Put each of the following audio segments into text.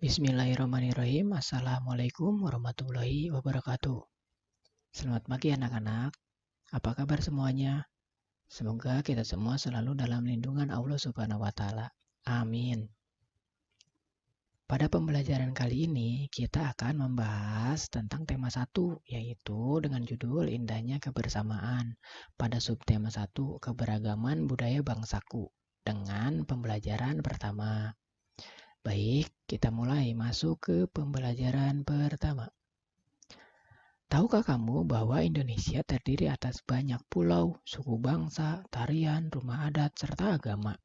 Bismillahirrahmanirrahim. Assalamualaikum warahmatullahi wabarakatuh. Selamat pagi anak-anak. Apa kabar semuanya? Semoga kita semua selalu dalam lindungan Allah Subhanahu wa taala. Amin. Pada pembelajaran kali ini kita akan membahas tentang tema 1, yaitu dengan judul Indahnya Kebersamaan. Pada subtema 1, Keberagaman Budaya Bangsaku, dengan pembelajaran pertama. Baik, kita mulai masuk ke pembelajaran pertama. Tahukah kamu bahwa Indonesia terdiri atas banyak pulau, suku bangsa, tarian, rumah adat, serta agama?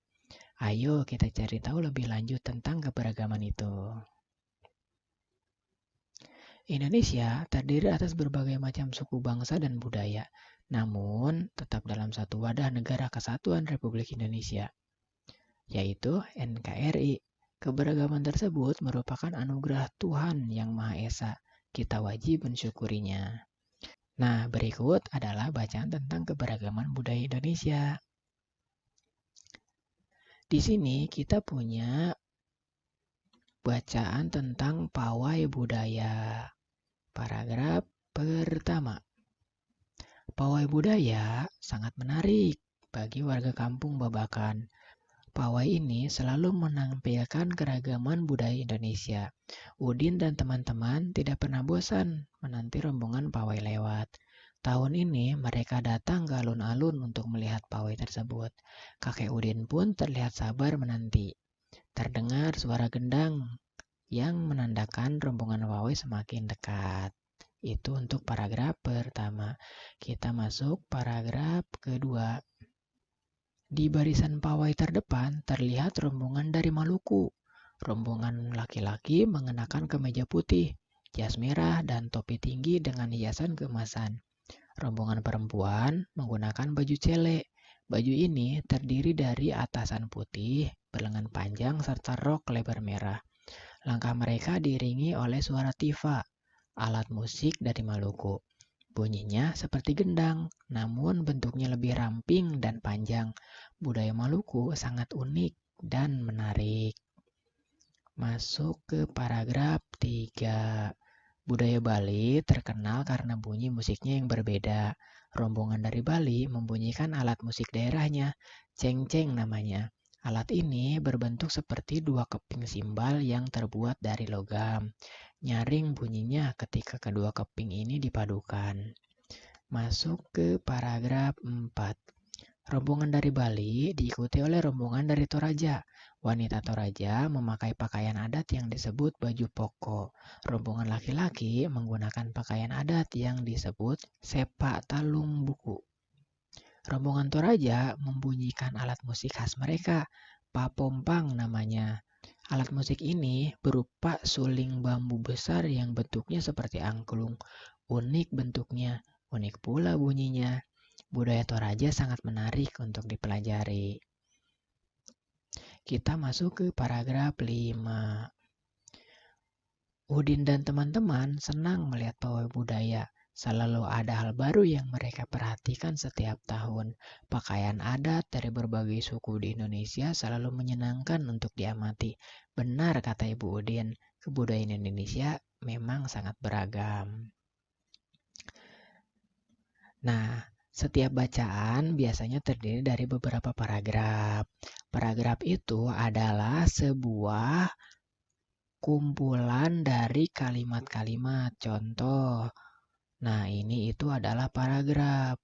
Ayo kita cari tahu lebih lanjut tentang keberagaman itu. Indonesia terdiri atas berbagai macam suku bangsa dan budaya, namun tetap dalam satu wadah Negara Kesatuan Republik Indonesia, yaitu NKRI. Keberagaman tersebut merupakan anugerah Tuhan Yang Maha Esa. Kita wajib mensyukurinya. Nah, berikut adalah bacaan tentang keberagaman budaya Indonesia. Di sini kita punya bacaan tentang pawai budaya. Paragraf pertama. Pawai budaya sangat menarik bagi warga kampung Babakan. Pawai ini selalu menampilkan keragaman budaya Indonesia. Udin dan teman-teman tidak pernah bosan menanti rombongan pawai lewat. Tahun ini mereka datang ke alun-alun untuk melihat pawai tersebut. Kakek Udin pun terlihat sabar menanti. Terdengar suara gendang yang menandakan rombongan pawai semakin dekat. Itu untuk paragraf pertama. Kita masuk paragraf kedua. Di barisan pawai terdepan terlihat rombongan dari Maluku. Rombongan laki-laki mengenakan kemeja putih, jas merah, dan topi tinggi dengan hiasan keemasan. Rombongan perempuan menggunakan baju celek. Baju ini terdiri dari atasan putih, berlengan panjang, serta rok lebar merah. Langkah mereka diiringi oleh suara tifa, alat musik dari Maluku. Bunyinya seperti gendang, namun bentuknya lebih ramping dan panjang. Budaya Maluku sangat unik dan menarik. Masuk ke paragraf 3. Budaya Bali terkenal karena bunyi musiknya yang berbeda. Rombongan dari Bali membunyikan alat musik daerahnya, ceng-ceng namanya. Alat ini berbentuk seperti dua keping simbal yang terbuat dari logam. Nyaring bunyinya ketika kedua keping ini dipadukan. Masuk ke paragraf 4. Rombongan dari Bali diikuti oleh rombongan dari Toraja. Wanita Toraja memakai pakaian adat yang disebut baju poko. Rombongan laki-laki menggunakan pakaian adat yang disebut sepak talung buku. Rombongan Toraja membunyikan alat musik khas mereka, papompang namanya. Alat musik ini berupa suling bambu besar yang bentuknya seperti angklung. Unik bentuknya, unik pula bunyinya. Budaya Toraja sangat menarik untuk dipelajari. Kita masuk ke paragraf 5. Udin dan teman-teman senang melihat pawai budaya. Selalu ada hal baru yang mereka perhatikan setiap tahun. Pakaian adat dari berbagai suku di Indonesia selalu menyenangkan untuk diamati. Benar kata Ibu Udin, kebudayaan Indonesia memang sangat beragam. Nah, setiap bacaan biasanya terdiri dari beberapa paragraf. Paragraf itu adalah sebuah kumpulan dari kalimat-kalimat contoh. Nah, ini itu adalah paragraf.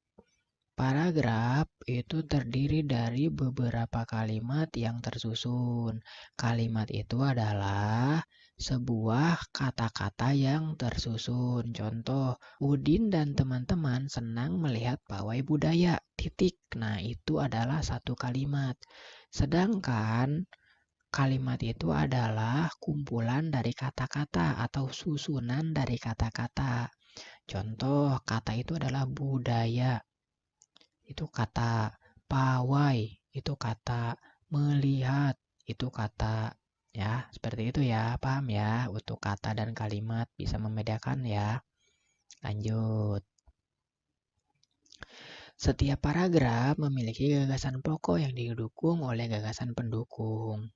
Paragraf itu terdiri dari beberapa kalimat yang tersusun. Kalimat itu adalah sebuah kata-kata yang tersusun. Contoh, Udin dan teman-teman senang melihat pawai budaya. Titik. Nah, itu adalah satu kalimat. Sedangkan kalimat itu adalah kumpulan dari kata-kata atau susunan dari kata-kata. Contoh, kata itu adalah budaya. Itu kata pawai, itu kata melihat, itu kata ya, seperti itu ya, paham ya? Untuk kata dan kalimat bisa membedakan ya. Lanjut. Setiap paragraf memiliki gagasan pokok yang didukung oleh gagasan pendukung.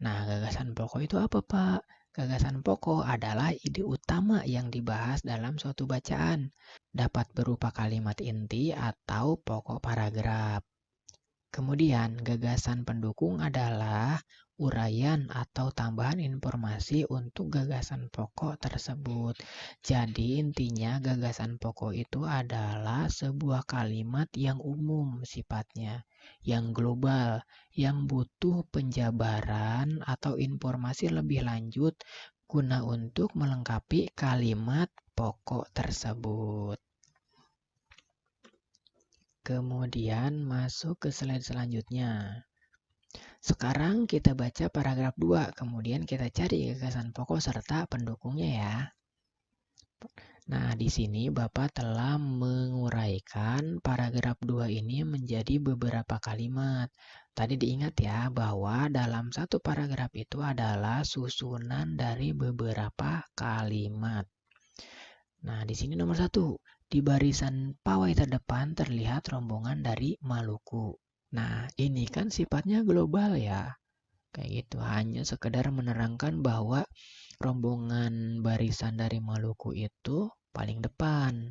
Nah, gagasan pokok itu apa, Pak? Gagasan pokok adalah ide utama yang dibahas dalam suatu bacaan. Dapat berupa kalimat inti atau pokok paragraf. Kemudian, gagasan pendukung adalah uraian atau tambahan informasi untuk gagasan pokok tersebut. Jadi, intinya gagasan pokok itu adalah sebuah kalimat yang umum sifatnya, yang global, yang butuh penjabaran atau informasi lebih lanjut guna untuk melengkapi kalimat pokok tersebut. Kemudian masuk ke slide selanjutnya. Sekarang kita baca paragraf 2, kemudian kita cari gagasan pokok serta pendukungnya ya. Nah, di sini Bapak telah menguraikan paragraf 2 ini menjadi beberapa kalimat. Tadi diingat ya bahwa dalam satu paragraf itu adalah susunan dari beberapa kalimat. Nah, di sini nomor 1, di barisan pawai terdepan terlihat rombongan dari Maluku. Nah, ini kan sifatnya global ya. Kayak gitu, hanya sekedar menerangkan bahwa rombongan barisan dari Maluku itu paling depan.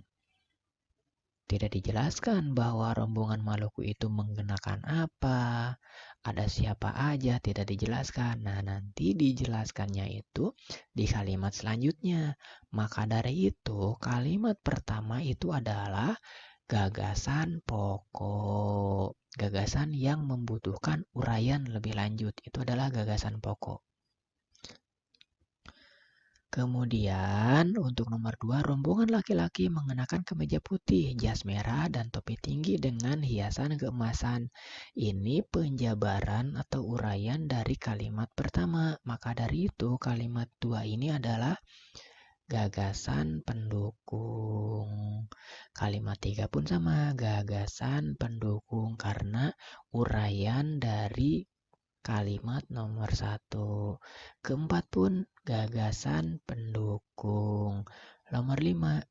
Tidak dijelaskan bahwa rombongan Maluku itu menggunakan apa, ada siapa aja, tidak dijelaskan. Nah, nanti dijelaskannya itu di kalimat selanjutnya. Maka dari itu, kalimat pertama itu adalah gagasan pokok. Gagasan yang membutuhkan uraian lebih lanjut. Itu adalah gagasan pokok. Kemudian untuk nomor 2, rombongan laki-laki mengenakan kemeja putih, jas merah, dan topi tinggi dengan hiasan keemasan. Ini penjabaran atau uraian dari kalimat pertama. Maka dari itu kalimat 2 ini adalah gagasan pendukung. Kalimat 3 pun sama, gagasan pendukung karena uraian dari kalimat nomor 1. Keempat pun gagasan pendukung. Nomor 5,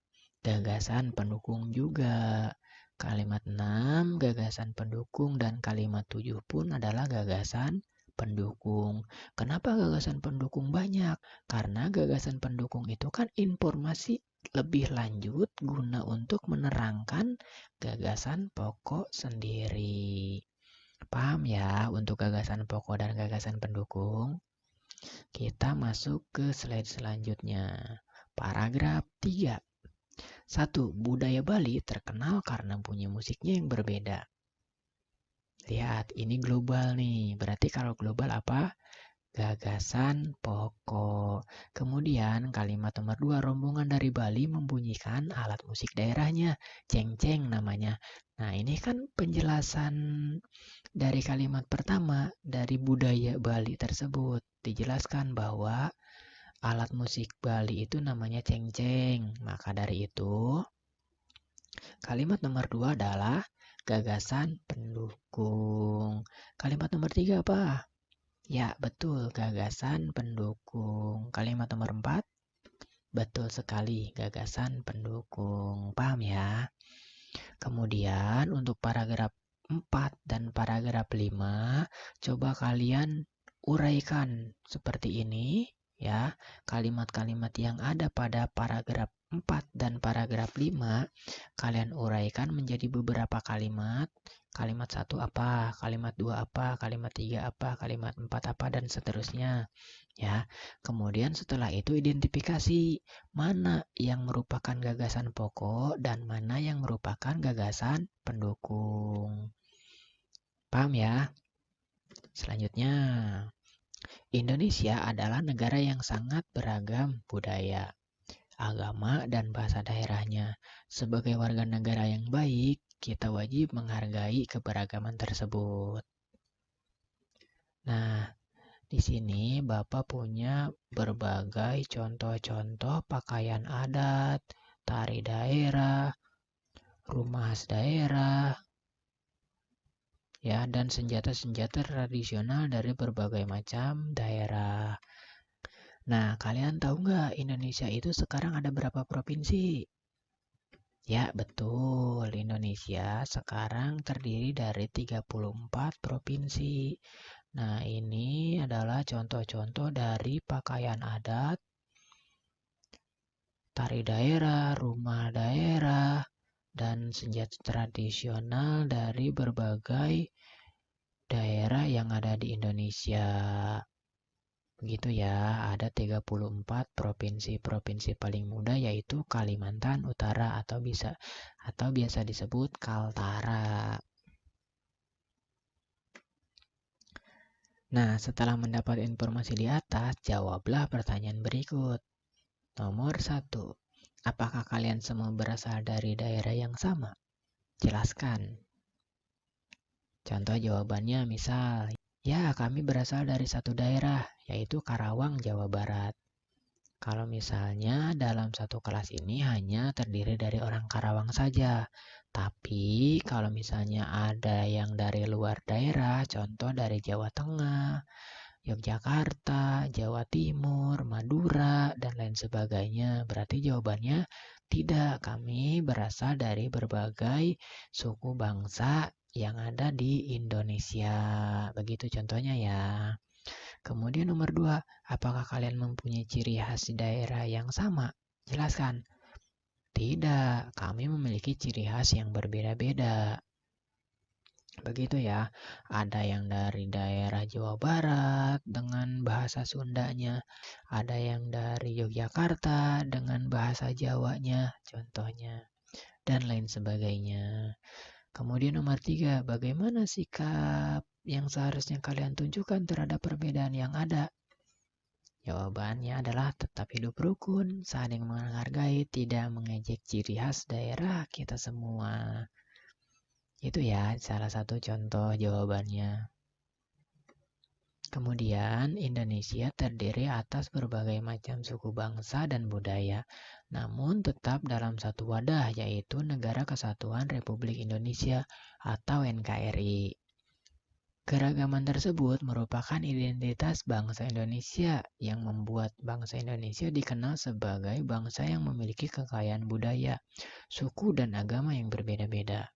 gagasan pendukung juga. Kalimat 6, gagasan pendukung, dan kalimat 7 pun adalah gagasan pendukung. Kenapa gagasan pendukung banyak? Karena gagasan pendukung itu kan informasi lebih lanjut guna untuk menerangkan gagasan pokok sendiri. Paham ya untuk gagasan pokok dan gagasan pendukung? Kita masuk ke slide selanjutnya. Paragraf 3. 1. Budaya Bali terkenal karena punya musiknya yang berbeda. Lihat, ini global nih. Berarti kalau global apa? Gagasan pokok. Kemudian kalimat nomor 2, rombongan dari Bali membunyikan alat musik daerahnya, ceng-ceng namanya. Nah, ini kan penjelasan dari kalimat pertama dari budaya Bali tersebut. Dijelaskan bahwa alat musik Bali itu namanya ceng-ceng. Maka dari itu, kalimat nomor 2 adalah gagasan pendukung. Kalimat nomor 3 apa? Ya, betul, gagasan pendukung. Kalimat nomor 4, betul sekali, gagasan pendukung. Paham ya? Kemudian untuk paragraf 4 dan paragraf 5, coba kalian uraikan seperti ini ya. Kalimat-kalimat yang ada pada paragraf 4 dan paragraf 5, kalian uraikan menjadi beberapa kalimat. Kalimat 1 apa, kalimat 2 apa, kalimat 3 apa, kalimat 4 apa, dan seterusnya. Ya, kemudian setelah itu identifikasi mana yang merupakan gagasan pokok dan mana yang merupakan gagasan pendukung. Paham ya? Selanjutnya, Indonesia adalah negara yang sangat beragam budaya, agama, dan bahasa daerahnya. Sebagai warga negara yang baik, kita wajib menghargai keberagaman tersebut. Nah, di sini Bapak punya berbagai contoh-contoh pakaian adat, tari daerah, rumah khas daerah, ya, dan senjata-senjata tradisional dari berbagai macam daerah. Nah, kalian tahu nggak Indonesia itu sekarang ada berapa provinsi? Ya, betul. Indonesia sekarang terdiri dari 34 provinsi. Nah, ini adalah contoh-contoh dari pakaian adat, tari daerah, rumah daerah, dan senjata tradisional dari berbagai daerah yang ada di Indonesia. Begitu ya, ada 34 provinsi paling muda yaitu Kalimantan Utara atau biasa disebut Kaltara. Nah, setelah mendapat informasi di atas, jawablah pertanyaan berikut. Nomor 1. Apakah kalian semua berasal dari daerah yang sama? Jelaskan. Contoh jawabannya misal, ya kami berasal dari satu daerah, yaitu Karawang, Jawa Barat. Kalau misalnya dalam satu kelas ini hanya terdiri dari orang Karawang saja. Tapi kalau misalnya ada yang dari luar daerah, contoh dari Jawa Tengah, Yogyakarta, Jawa Timur, Madura, dan lain sebagainya. Berarti jawabannya tidak. Kami berasal dari berbagai suku bangsa yang ada di Indonesia. Begitu contohnya ya. Kemudian nomor 2, apakah kalian mempunyai ciri khas daerah yang sama? Jelaskan. Tidak, kami memiliki ciri khas yang berbeda-beda. Begitu ya, ada yang dari daerah Jawa Barat dengan bahasa Sundanya, ada yang dari Yogyakarta dengan bahasa Jawanya, contohnya, dan lain sebagainya. Kemudian nomor 3, bagaimana sikap yang seharusnya kalian tunjukkan terhadap perbedaan yang ada? Jawabannya adalah tetap hidup rukun, saling menghargai, tidak mengejek ciri khas daerah kita semua. Itu ya salah satu contoh jawabannya. Kemudian, Indonesia terdiri atas berbagai macam suku bangsa dan budaya, namun tetap dalam satu wadah, yaitu Negara Kesatuan Republik Indonesia atau NKRI. Keragaman tersebut merupakan identitas bangsa Indonesia yang membuat bangsa Indonesia dikenal sebagai bangsa yang memiliki kekayaan budaya, suku, dan agama yang berbeda-beda.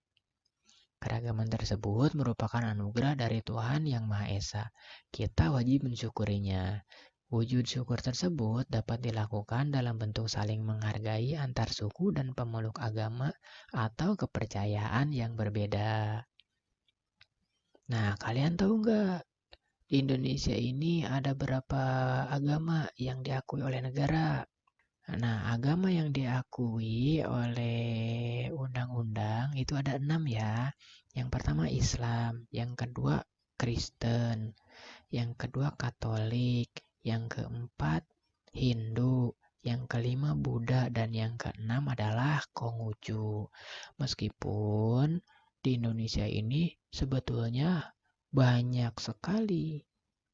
Keragaman tersebut merupakan anugerah dari Tuhan Yang Maha Esa. Kita wajib mensyukurinya. Wujud syukur tersebut dapat dilakukan dalam bentuk saling menghargai antar suku dan pemeluk agama atau kepercayaan yang berbeda. Nah, kalian tahu nggak? Di Indonesia ini ada berapa agama yang diakui oleh negara? Nah, agama yang diakui oleh undang-undang itu ada 6 ya. Yang pertama Islam, yang kedua Kristen, yang kedua Katolik, yang keempat Hindu, yang kelima Buddha, dan yang keenam adalah Konghucu. Meskipun di Indonesia ini sebetulnya banyak sekali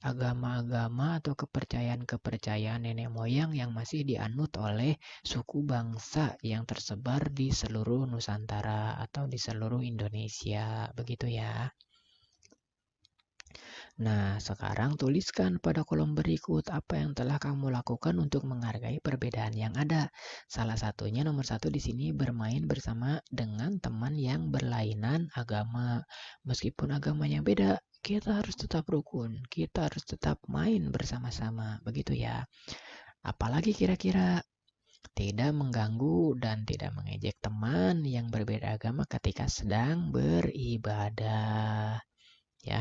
agama-agama atau kepercayaan-kepercayaan nenek moyang yang masih dianut oleh suku bangsa yang tersebar di seluruh Nusantara atau di seluruh Indonesia. Begitu ya. Nah, sekarang tuliskan pada kolom berikut apa yang telah kamu lakukan untuk menghargai perbedaan yang ada. Salah satunya nomor 1 di sini bermain bersama dengan teman yang berlainan agama. Meskipun agamanya beda, kita harus tetap rukun, kita harus tetap main bersama-sama, begitu ya. Apalagi kira-kira tidak mengganggu dan tidak mengejek teman yang berbeda agama ketika sedang beribadah. Ya,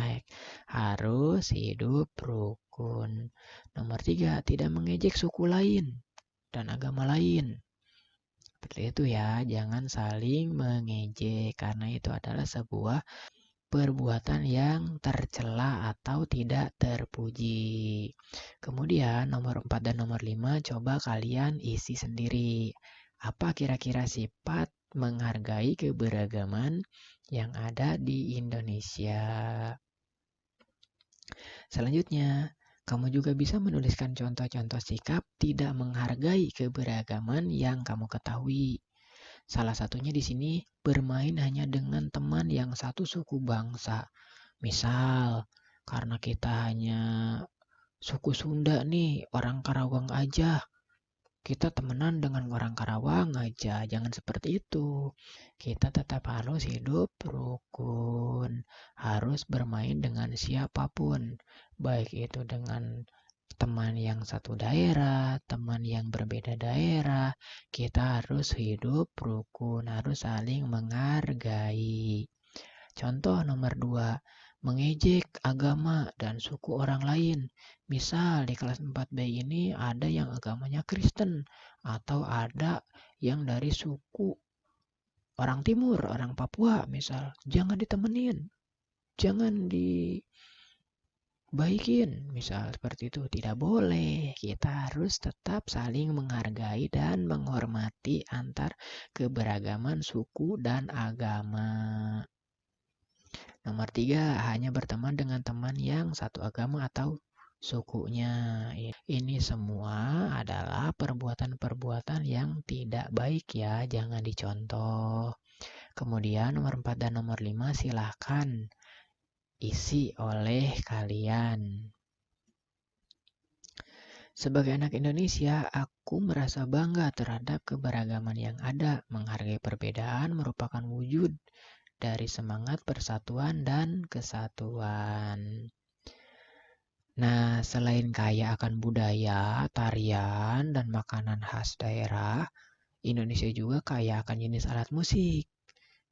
harus hidup rukun. Nomor 3, tidak mengejek suku lain dan agama lain. Seperti itu ya, jangan saling mengejek karena itu adalah sebuah perbuatan yang tercela atau tidak terpuji. Kemudian nomor 4 dan nomor 5 coba kalian isi sendiri. Apa kira-kira sifat menghargai keberagaman yang ada di Indonesia? Selanjutnya, kamu juga bisa menuliskan contoh-contoh sikap tidak menghargai keberagaman yang kamu ketahui. Salah satunya di sini bermain hanya dengan teman yang satu suku bangsa. Misal, karena kita hanya suku Sunda nih, orang Karawang aja. kita temenan dengan orang Karawang aja. Jangan seperti itu. Kita tetap harus hidup rukun. Harus bermain dengan siapapun. Baik itu dengan teman yang satu daerah, teman yang berbeda daerah. Kita harus hidup rukun. Harus saling menghargai. Contoh nomor 2, mengejek agama dan suku orang lain. Misal di kelas 4B ini ada yang agamanya Kristen atau ada yang dari suku orang Timur, orang Papua misal. Jangan ditemenin, jangan dibaikin. Misal seperti itu, tidak boleh. Kita harus tetap saling menghargai dan menghormati antar keberagaman suku dan agama. Nomor 3, hanya berteman dengan teman yang satu agama atau sukunya. Ini semua adalah perbuatan-perbuatan yang tidak baik ya, jangan dicontoh. Kemudian nomor 4 dan nomor 5 silahkan isi oleh kalian. Sebagai anak Indonesia, aku merasa bangga terhadap keberagaman yang ada. Menghargai perbedaan merupakan wujud dari semangat persatuan dan kesatuan. Nah, selain kaya akan budaya, tarian, dan makanan khas daerah, Indonesia juga kaya akan jenis alat musik.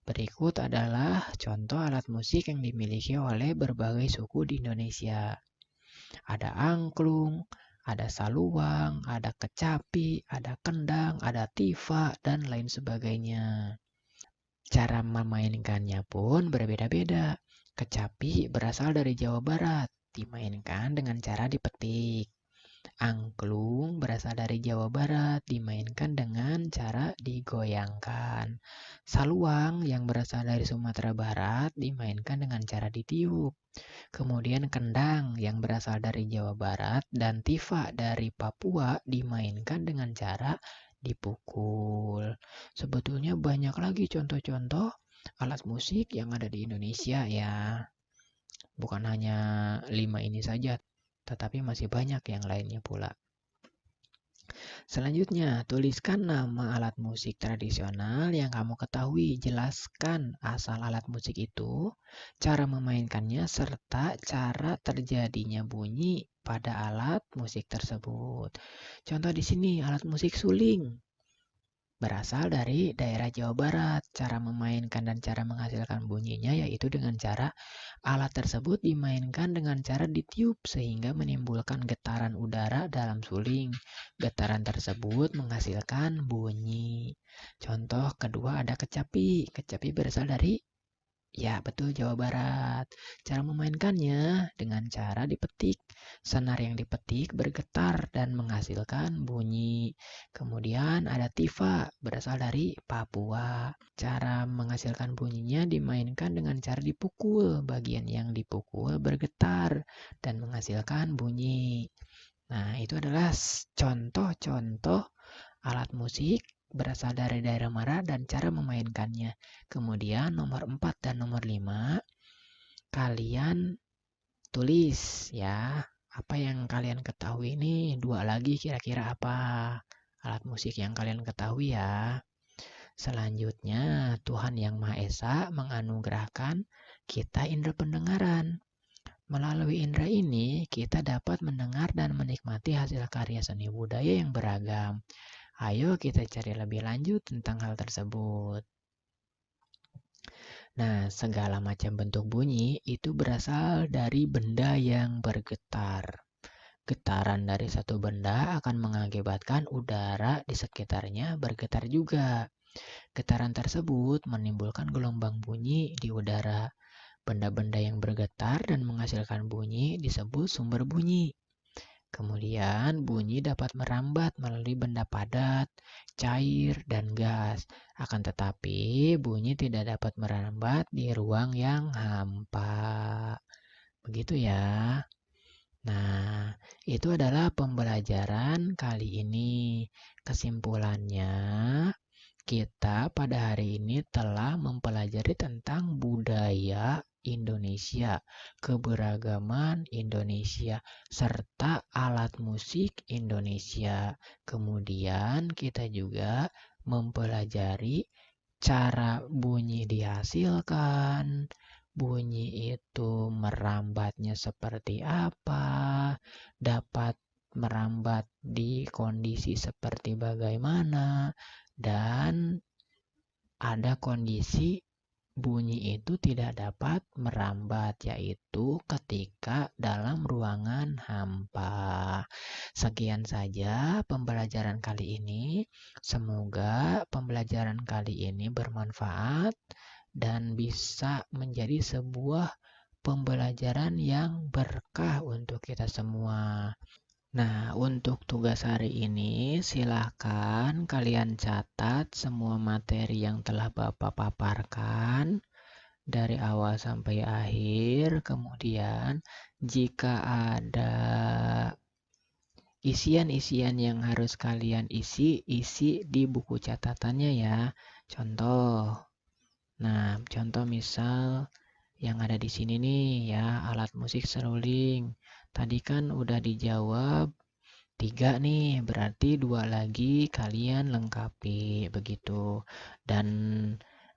Berikut adalah contoh alat musik yang dimiliki oleh berbagai suku di Indonesia. Ada angklung, ada saluang, ada kecapi, ada kendang, ada tifa, dan lain sebagainya. Cara memainkannya pun berbeda-beda. Kecapi berasal dari Jawa Barat, dimainkan dengan cara dipetik. Angklung berasal dari Jawa Barat, dimainkan dengan cara digoyangkan. Saluang yang berasal dari Sumatera Barat, dimainkan dengan cara ditiup. Kemudian kendang yang berasal dari Jawa Barat dan tifa dari Papua dimainkan dengan cara dipukul. Sebetulnya banyak lagi contoh-contoh alat musik yang ada di Indonesia ya. Bukan hanya 5 ini saja, tetapi masih banyak yang lainnya pula. Selanjutnya, tuliskan nama alat musik tradisional yang kamu ketahui. Jelaskan asal alat musik itu, cara memainkannya, serta cara terjadinya bunyi pada alat musik tersebut. Contoh di sini, alat musik suling. Berasal dari daerah Jawa Barat. Cara memainkan dan cara menghasilkan bunyinya yaitu dengan cara alat tersebut dimainkan dengan cara ditiup sehingga menimbulkan getaran udara dalam suling. Getaran tersebut menghasilkan bunyi. Contoh kedua ada kecapi. Kecapi berasal dari betul, Jawa Barat. Cara memainkannya dengan cara dipetik. Senar yang dipetik bergetar dan menghasilkan bunyi. Kemudian ada tifa, berasal dari Papua. Cara menghasilkan bunyinya dimainkan dengan cara dipukul. Bagian yang dipukul bergetar dan menghasilkan bunyi. Nah, itu adalah contoh-contoh alat musik berasal dari daerah mana dan cara memainkannya. Kemudian nomor 4 dan nomor 5 kalian tulis ya. Apa yang kalian ketahui ini, 2 lagi kira-kira apa alat musik yang kalian ketahui ya. Selanjutnya, Tuhan Yang Maha Esa menganugerahkan kita indera pendengaran. Melalui indera ini, kita dapat mendengar dan menikmati hasil karya seni budaya yang beragam. Ayo kita cari lebih lanjut tentang hal tersebut. Nah, segala macam bentuk bunyi itu berasal dari benda yang bergetar. Getaran dari satu benda akan mengakibatkan udara di sekitarnya bergetar juga. Getaran tersebut menimbulkan gelombang bunyi di udara. Benda-benda yang bergetar dan menghasilkan bunyi disebut sumber bunyi. Kemudian bunyi dapat merambat melalui benda padat, cair, dan gas. Akan tetapi bunyi tidak dapat merambat di ruang yang hampa. Begitu ya. Nah, itu adalah pembelajaran kali ini. Kesimpulannya, kita pada hari ini telah mempelajari tentang budaya Indonesia, keberagaman Indonesia, serta alat musik Indonesia. Kemudian kita juga mempelajari cara bunyi dihasilkan, bunyi itu merambatnya seperti apa, dapat merambat di kondisi seperti bagaimana, dan ada kondisi bunyi itu tidak dapat merambat, yaitu ketika dalam ruangan hampa. Sekian saja pembelajaran kali ini. Semoga pembelajaran kali ini bermanfaat dan bisa menjadi sebuah pembelajaran yang berkah untuk kita semua. Nah, untuk tugas hari ini, silakan kalian catat semua materi yang telah Bapak paparkan dari awal sampai akhir. Kemudian, jika ada isian-isian yang harus kalian isi di buku catatannya ya. Contoh. Nah, contoh misal yang ada di sini nih ya, alat musik seruling. Tadi kan udah dijawab 3 nih, berarti 2 lagi kalian lengkapi begitu. Dan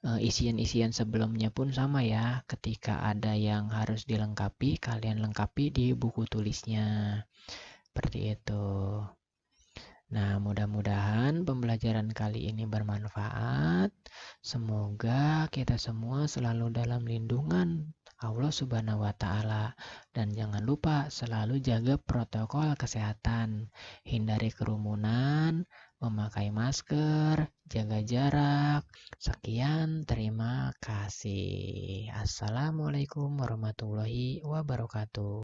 isian-isian sebelumnya pun sama ya. Ketika ada yang harus dilengkapi, kalian lengkapi di buku tulisnya. Seperti itu. Nah, mudah-mudahan pembelajaran kali ini bermanfaat. Semoga kita semua selalu dalam lindungan Allah Subhanahu wa Ta'ala, dan jangan lupa selalu jaga protokol kesehatan, hindari kerumunan, memakai masker, jaga jarak. Sekian, terima kasih. Assalamualaikum warahmatullahi wabarakatuh.